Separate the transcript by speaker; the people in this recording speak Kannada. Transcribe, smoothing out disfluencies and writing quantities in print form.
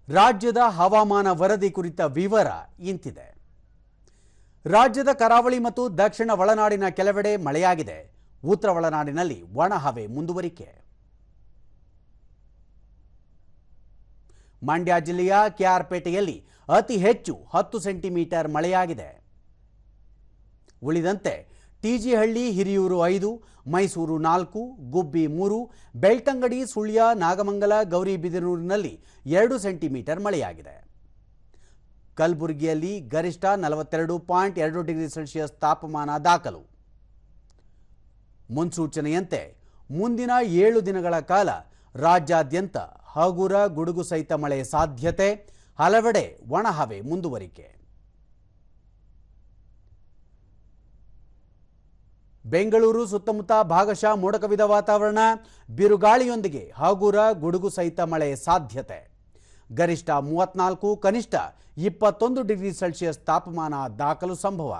Speaker 1: ರಾಜ್ಯದ ಹವಾಮಾನ ವರದಿ ಕುರಿತ ವಿವರ ಇಂತಿದೆ. ರಾಜ್ಯದ ಕರಾವಳಿ ಮತ್ತು ದಕ್ಷಿಣ ಒಳನಾಡಿನ ಕೆಲವೆಡೆ ಮಳೆಯಾಗಿದೆ. ಉತ್ತರ ಒಳನಾಡಿನಲ್ಲಿ ಒಣಹವೆ ಮುಂದುವರಿಕೆ. ಮಂಡ್ಯ ಜಿಲ್ಲೆಯ ಕೆಆರ್ಪೇಟೆಯಲ್ಲಿ ಅತಿ ಹೆಚ್ಚು 10 ಸೆಂಟಿಮೀಟರ್ ಮಳೆಯಾಗಿದೆ. ಉಳಿದಂತೆ ಟಿಜಿಹಳ್ಳಿ, ಹಿರಿಯೂರು 5, ಮೈಸೂರು 4, ಗುಬ್ಬಿ 3, ಬೆಳ್ತಂಗಡಿ, ಸುಳ್ಯ, ನಾಗಮಂಗಲ, ಗೌರಿಬಿದನೂರಿನಲ್ಲಿ 2 ಸೆಂಟಿಮೀಟರ್ ಮಳೆಯಾಗಿದೆ. ಕಲಬುರಗಿಯಲ್ಲಿ ಗರಿಷ್ಠ 42.2 ಡಿಗ್ರಿ ಸೆಲ್ಸಿಯಸ್ ತಾಪಮಾನ ದಾಖಲು. ಮುನ್ಸೂಚನೆಯಂತೆ ಮುಂದಿನ 7 ದಿನಗಳ ಕಾಲ ರಾಜ್ಯಾದ್ಯಂತ ಹಗುರ ಗುಡುಗು ಸಹಿತ ಮಳೆ ಸಾಧ್ಯತೆ. ಹಲವೆಡೆ ಒಣಹವೆ ಮುಂದುವರಿಕೆ. ಬೆಂಗಳೂರು ಸುತ್ತಮುತ್ತ ಭಾಗಶಃ ಮೋಡ ಕವಿದ ವಾತಾವರಣ, ಬಿರುಗಾಳಿಯೊಂದಿಗೆ ಹಗುರ ಗುಡುಗು ಸಹಿತ ಮಳೆ ಸಾಧ್ಯತೆ. ಗರಿಷ್ಠ 34, ಕನಿಷ್ಠ 21 ಡಿಗ್ರಿ ಸೆಲ್ಸಿಯಸ್ ತಾಪಮಾನ ದಾಖಲು ಸಂಭವ.